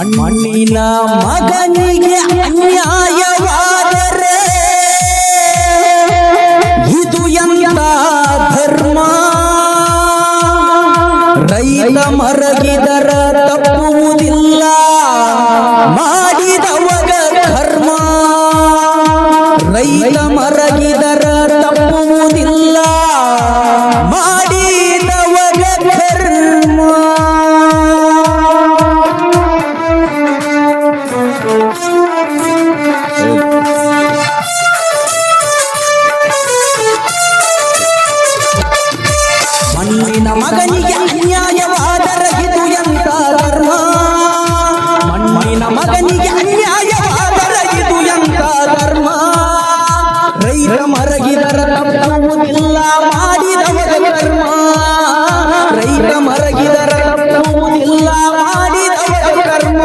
ಮಣ್ಣಿನ ಮಗನಿಗೆ ಅನ್ಯಾಯವಾದರೆ ಇದು ಎಂತ ಧರ್ಮ? ರೈತ ಮರಗಿದರ ತಪ್ಪುವುದಿಲ್ಲ, ಮಾಡಿದವಗ ಕರ್ಮ. ರೈತ ಮರಗಿದರ ತಪ್ಪುವುದಿಲ್ಲ, ಮಾಡಿದವಗ ಕರ್ಮ. ಮಣ್ಣಿನ ಮಗನಿಗೆ ಅನ್ಯಾಯವಾದರೆ ಇದು ಎಂತ ಧರ್ಮ? ಮಣ್ಣಿನ ಮಗನಿಗೆ ಅನ್ಯಾಯವಾದರೆ ಇದು ಎಂತ ಧರ್ಮ? ರೈತ ಮರಗಿದರ ತಪ್ಪುವುದಿಲ್ಲ, ಮಾಡಿದವರ ಕರ್ಮ. ರೈತ ಮರಗಿದರ ತಪ್ಪುವುದಿಲ್ಲ, ಮಾಡಿದವರ ಕರ್ಮ.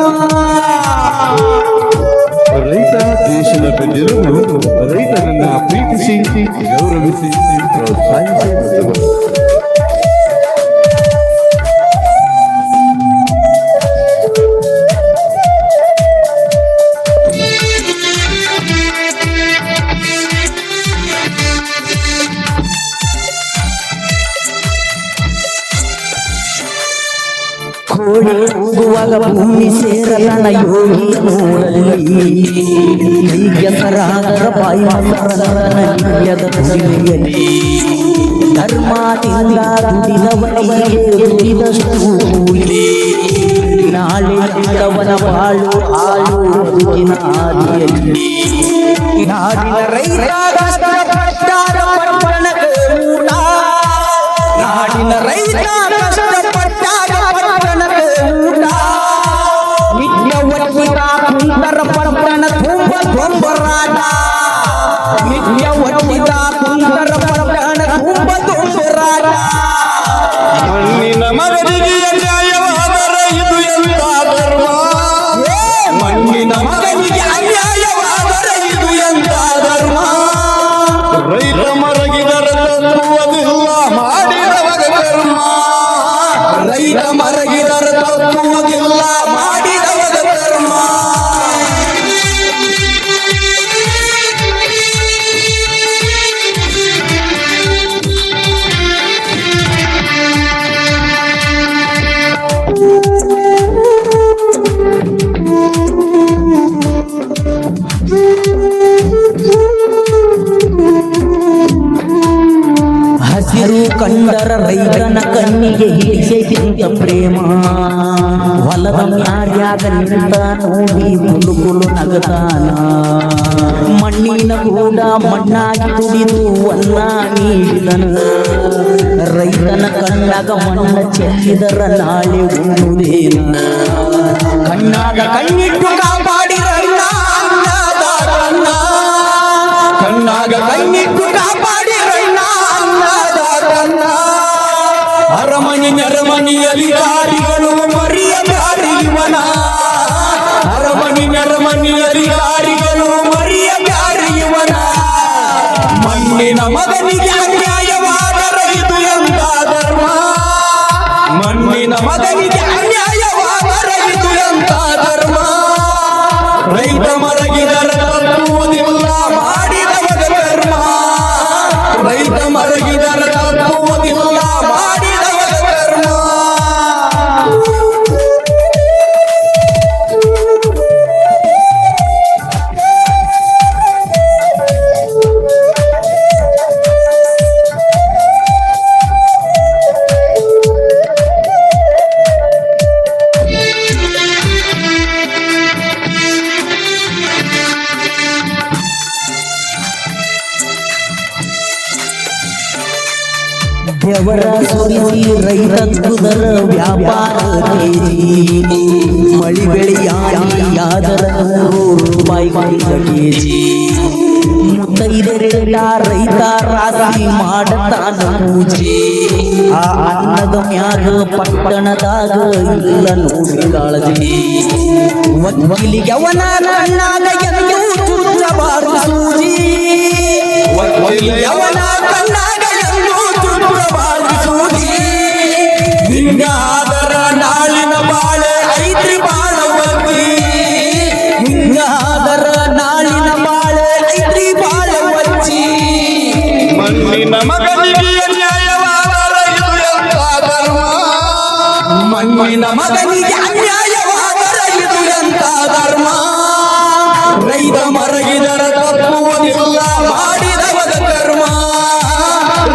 ರೈತ ದೇಶದ ಬೆನ್ನೆಲುಬು. ರೈತನನ್ನ ಪ್ರೀತಿಸಿ, ಗೌರವಿಸಿ, ಪ್ರೋತ್ಸಾಹಿಸಿ. ಕೋಳಿ ಕೂಗುವಾಗ ಭೂಮಿ ಸೇರಲನ ಯೋಗಿ ನೋಡಲಿ. ಕೆಸರಾದರ ಬಾಯಿ ಮಸರನದ ಕುಸಿಯಲಿ. ಧರ್ಮದಿಂದ ದುಡಿದವನಿಗೆ ದುಡಿದಷ್ಟು ಕೂಲಿ. ನಾಳೆ ಅವನ ಬಾಳು ಹಾಳು ಬದುಕಿನ ಹಾದಿಯಲ್ಲಿ. ನಾಡಿನ ರೈತ ಕಷ್ಟಪಟ್ಟಾಗ ಪಟ್ಟಣದ ಊಟ. ನಾಡಿನ ರೈತ ಕಷ್ಟಪಟ್ಟಾಗ ಪಟ್ಟಣದ ಊಟ. ನಿತ್ಯ ಒಟ್ಟಿಗ ಕುಂದರ ಪಟ್ಟಣ ತುಂಬ ದೊಂಬರಾಟ. ನಿತ್ಯ ಒಟ್ಟಿಗ ಕುಂದರ ಪಟ್ಟಣ ತುಂಬ ದೊಂಬರಾಟ. ಮಣ್ಣಿನ ಮಗನಿಗೆ ಅನ್ಯಾಯವಾದರೆ ಇದು ಎಂತ ಧರ್ಮ? ಮಣ್ಣಿನ ಮಗನಿಗೆ ಅನ್ಯಾಯವಾದರೆ ಇದು ಎಂತ ಧರ್ಮ? ರೈತ ಮರಗಿದರ ತಪ್ಪುವುದಿಲ್ಲ, ಮಾಡಿದವಗ ಕರ್ಮ. ರೈತ ಮರಗಿದರ ತಪ್ಪುವುದಿಲ್ಲ, ಮಾಡಿದವಗ ಕರ್ಮ. ಹಸಿರು ಕಂಡರ ರೈತನ ಕಣ್ಣಿಗೆ ಹಿಡಿಸೆಗಿಂತ ಪ್ರೇಮ. ಹೊಲದ ಮ್ಯಾರ್ಯಾಗ ನಿಂತ ನೋಡಿ ಹುಡುಗುಲು ನಗತಾನ. ಮಣ್ಣಿನ ಕೂಡ ಮಣ್ಣಾಗಿ ತುಡಿದು ಅನ್ನ ನೀಡಿದನ. ರೈತನ ಕಣ್ಣಾಗ ಮಣ್ಣ ಚೆಲ್ಲಿದರ ನಾಳೆ ಉಣ್ಣುವುದೇನ? ಕಣ್ಣಾಗ ಕಣ್ಣಿಟ್ಟು ಕಾಪಾಡಿರಣ್ಣ ಅನ್ನದಾತನ್ನ. ಕಣ್ಣಾಗ ಕಣ್ಣಿಟ್ಟು ಕಾಪಾಡಿರಣ್ಣ ಅನ್ನದಾತನ್ನ. ಅರಮನೆ ನೆರಮನೆಯಲ್ಲಿ ದಾರಿಗಳು ಮರೆಯದಾರಿ ಇವನ. ಅರಮನೆ ನೆರಮನೆಯಲ್ಲಿ ದಾರಿಗಳು ಮರೆಯದಾರಿ ಇವನ. ಮಣ್ಣಿನ ಮಗನಿಗೆ ಅನ್ಯಾಯವಾದರೆ ಇದು ಎಂತ ಧರ್ಮ? ಮಣ್ಣಿನ ಮಗನಿಗೆ ಅನ್ಯಾಯವಾದರೆ ಇದು ಎಂತ ಧರ್ಮ? ರೈತ ಮರಗಿದರ ತಪ್ಪುವುದಿಲ್ಲ, ಮಾಡಿದವಗ ಕರ್ಮ. ರೈತ ಮರಗಿದರ ತಪ್ಪುವುದಿಲ್ಲ, ಮಾಡಿದವಗ ಕರ್ಮ. ಬೆವರ ಸುರಿಸಿ ರೈತ ಕುದರ ವ್ಯಾಪಾರ ತೇಜಿ. ಮಳಿ ಬೆಳೆಯಾದರ 100 ರೂಪಾಯಿ ಕೆಜಿ. ಮುತ್ತೈದೆರೆಲ್ಲ ರೈತ ರಾಶಿ ಮಾಡತಾನ ಪೂಜೆ. ಆ ಅನ್ನದ ಮ್ಯಾಗ ಪಟ್ಟಣದಾಗ ಇಲ್ಲ ನೋಡಿ ಕಾಳಜಿ. ವಕೀಲಿಗೆ ಅವನ ಕಣ್ಣಾಗ ಎಂದು ಚುಚ್ಚಬಾರದು ಸೂಜಿ. ವಕೀಲಿಗೆ ಅವನ ಕಣ್ಣಾಗ ಎಂದು ಚುಚ್ಚಬಾರದು ಸೂಜಿ. ಹಿಂಗಾದರ ನಾಳಿನ ಬಾಳೆ ಐತ್ರಿ ಬಾಳ ಮಣ್ಣಿನ ಮಗನಿಗೆ ಅನ್ಯಾಯವಾದರೆ ಇದು ಎಂತ ಧರ್ಮ ರೈತ ಮರಗಿದರ ತಪ್ಪುವುದಿಲ್ಲ ಮಾಡಿದವದ ಕರ್ಮ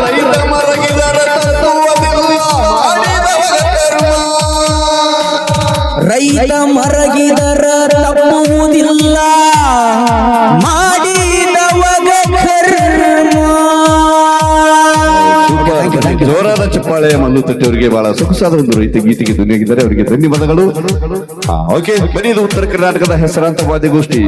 ರೈತ ಮರಗಿದರ ತಪ್ಪುವುದಿಲ್ಲ ಮಾಡಿದವರ ಕರ್ಮ ರೈತ ಮರಗಿದರ ತಪ್ಪುವುದಿಲ್ಲ ಮಾಡಿದವಗ ಕರ್ಮ. ಜೋರಾದ ಚಪ್ಪಾಳೆ ಮಲ್ಲು ತಟ್ಟಿಯವರಿಗೆ ಬಹಳ ಸೊಗಸಾದ ಒಂದು ರೈತ ಗೀತೆಗೆ ಧ್ವನಿಯಾಗಿದ್ದಾರೆ ಅವರಿಗೆ ಧನ್ಯವಾದಗಳು. ಓಕೆ ಬನ್ನಿ, ಇದು ಉತ್ತರ ಕರ್ನಾಟಕದ ಹೆಸರಾಂತ ವಾದ್ಯಗೋಷ್ಠಿ